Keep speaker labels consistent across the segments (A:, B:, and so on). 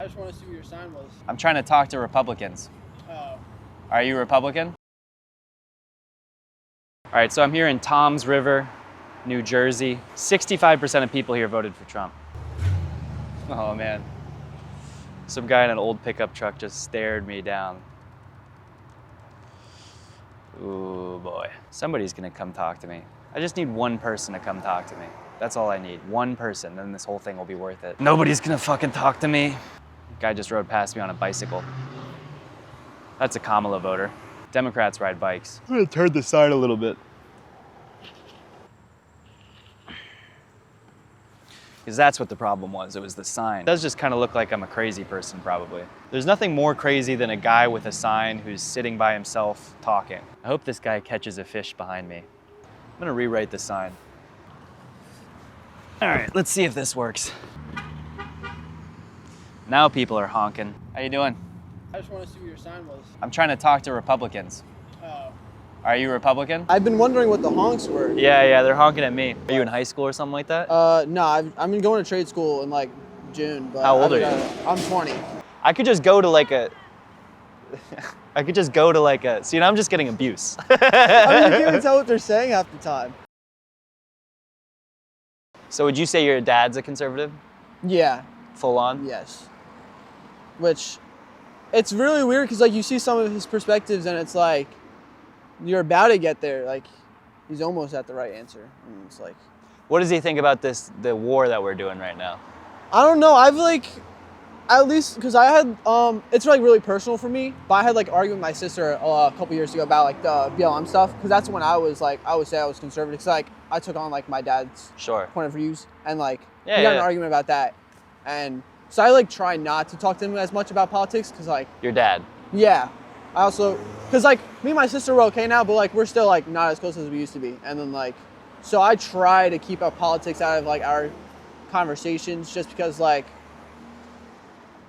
A: just want to see what your sign was.
B: I'm trying to talk to Republicans.
A: Oh.
B: Are you a Republican? All right, so I'm here in Toms River, New Jersey. 65% of people here voted for Trump. Oh man. Some guy in an old pickup truck just stared me down. Ooh boy. Somebody's gonna come talk to me. I just need one person to come talk to me. That's all I need. One person, then this whole thing will be worth it. Nobody's gonna fucking talk to me. Guy just rode past me on a bicycle. That's a Kamala voter. Democrats ride bikes. I'm gonna turn the side a little bit. Because that's what the problem was, it was the sign. It does just kind of look like I'm a crazy person, probably. There's nothing more crazy than a guy with a sign who's sitting by himself talking. I hope this guy catches a fish behind me. I'm gonna rewrite the sign. All right, let's see if this works. Now people are honking. How you doing?
A: I just want to see what your sign was.
B: I'm trying to talk to Republicans.
A: Oh.
B: Are you a Republican?
A: I've been wondering what the honks were.
B: Yeah, they're honking at me. Are you in high school or something like that?
A: No, I've been going to trade school in like June. But
B: How old are you?
A: I'm 20.
B: I could just go to like a, see, and I'm just getting abuse.
A: I mean, you can't even tell what they're saying half the time.
B: So would you say your dad's a conservative?
A: Yeah.
B: Full on?
A: Yes. Which, it's really weird because like you see some of his perspectives and it's like, you're about to get there. Like, he's almost at the right answer. And it's like.
B: What does he think about the war that we're doing right now?
A: I don't know. I've like, at least, because I had, it's like really personal for me, but I had like argument with my sister a couple years ago about like the BLM stuff, because that's when I was like, I would say I was conservative, because like I took on like my dad's point of views, and like we got an argument about that, and so I like try not to talk to him as much about politics, because like.
B: Your dad?
A: Yeah. I also, because like me and my sister were okay now, but like we're still like not as close as we used to be, and then like, so I try to keep our politics out of like our conversations, just because like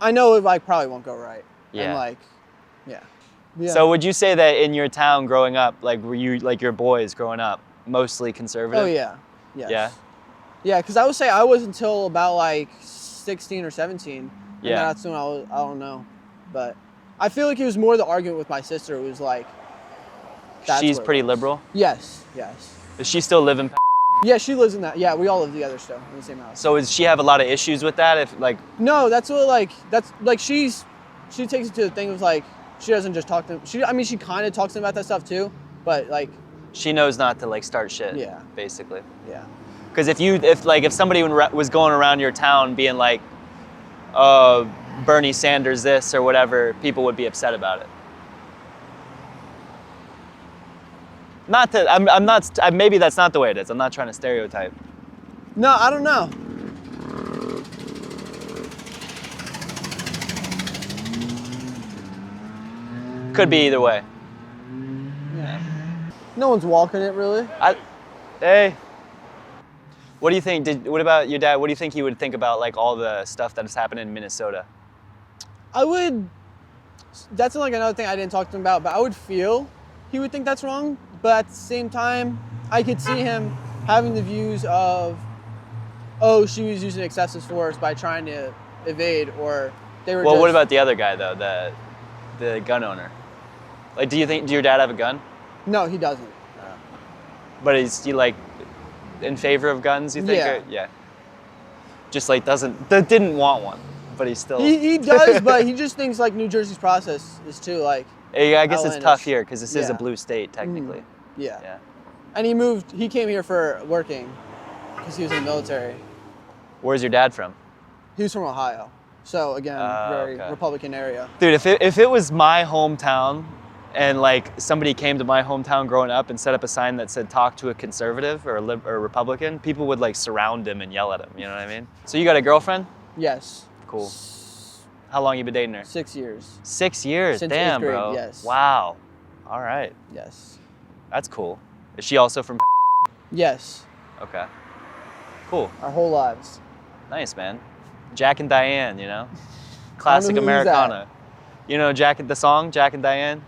A: I know it like probably won't go right.
B: Yeah.
A: And like, yeah.
B: So would you say that in your town growing up, like were you like your boys growing up mostly conservative?
A: Oh yeah. Yes.
B: Yeah.
A: Yeah, because I would say I was until about like 16 or 17. And
B: yeah.
A: That's when I don't know, but I feel like it was more the argument with my sister. It was like.
B: She's pretty liberal?
A: Yes.
B: Does she still live in?
A: Yeah, she lives in that. Yeah, we all live together still in the same house.
B: So does she have a lot of issues with that? If like.
A: No, that's like she takes it to the thing of like she doesn't just talk to him. She kind of talks to him about that stuff too, but like.
B: She knows not to like start shit.
A: Yeah.
B: Basically.
A: Yeah.
B: Because if somebody was going around your town being like, Bernie Sanders this or whatever, people would be upset about it. Not that I'm not. Maybe that's not the way it is. I'm not trying to stereotype.
A: No, I don't know.
B: Could be either way.
A: Yeah. No one's walking it really.
B: Hey. What do you think? What about your dad? What do you think he would think about like all the stuff that has happened in Minnesota?
A: That's like another thing I didn't talk to him about, but I would feel he would think that's wrong. But at the same time, I could see him having the views of, oh, she was using excessive force by trying to evade, or they were.
B: Well, what about the other guy though, the gun owner? Like, do your dad have a gun?
A: No, he doesn't.
B: But is he like in favor of guns? You think?
A: Yeah.
B: Or, yeah. Just like didn't want one, but he still.
A: He does, but he just thinks like New Jersey's process is too like.
B: Yeah, I guess it's tough here because this is a blue state technically.
A: Mm-hmm. Yeah. And he came here for working because he was in the military.
B: Where's your dad from?
A: He was from Ohio. So again, very Republican area.
B: Dude, if it was my hometown and like somebody came to my hometown growing up and set up a sign that said talk to a conservative or a Republican, people would like surround him and yell at him, you know what I mean? So you got a girlfriend?
A: Yes.
B: Cool. How long you been dating her?
A: 6 years.
B: 6 years?
A: Since
B: damn,
A: 8th grade,
B: bro.
A: yes.
B: Wow. All right.
A: Yes.
B: That's cool. Is she also from?
A: Yes.
B: Okay. Cool.
A: Our whole lives.
B: Nice, man. Jack and Diane, you know? Classic
A: I don't know who's
B: Americana. You know the song, Jack and Diane?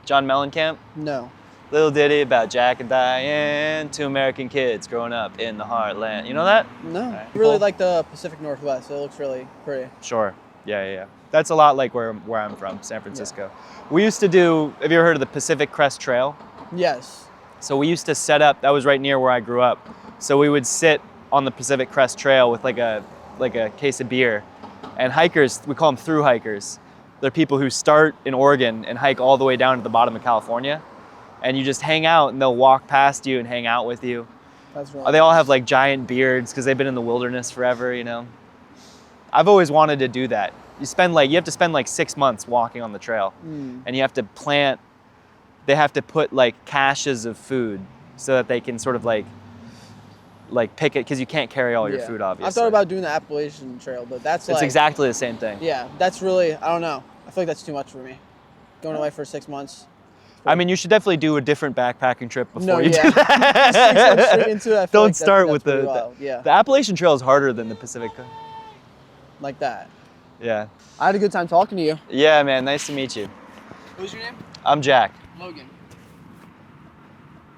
B: John Mellencamp?
A: No.
B: Little ditty about Jack and Diane, two American kids growing up in the heartland. You know that?
A: No.
B: Right.
A: I really like the Pacific Northwest. It looks really pretty.
B: Sure. Yeah. That's a lot like where I'm from, San Francisco. We used to do, have you ever heard of the Pacific Crest Trail?
A: Yes.
B: So we used to set up, that was right near where I grew up. So we would sit on the Pacific Crest Trail with like a case of beer. And hikers, we call them through hikers. They're people who start in Oregon and hike all the way down to the bottom of California. And you just hang out and they'll walk past you and hang out with you.
A: That's right.
B: They all have like giant beards because they've been in the wilderness forever, you know. I've always wanted to do that. You have to spend like 6 months walking on the trail. And you have to they have to put like caches of food so that they can sort of like pick it, because you can't carry all your food, obviously.
A: I thought about doing the Appalachian Trail, but it's
B: exactly the same thing.
A: Yeah, that's really, I don't know. I feel like that's too much for me. Going away for 6 months.
B: I mean, you should definitely do a different backpacking trip before you do
A: Straight
B: that.
A: into it, I feel
B: Don't
A: like
B: start
A: that's
B: with
A: pretty wild.
B: the Appalachian Trail is harder than the Pacific.
A: Like that.
B: Yeah.
A: I had a good time talking to you.
B: Yeah, man. Nice to meet you.
A: What was your name?
B: I'm Jack.
A: Logan.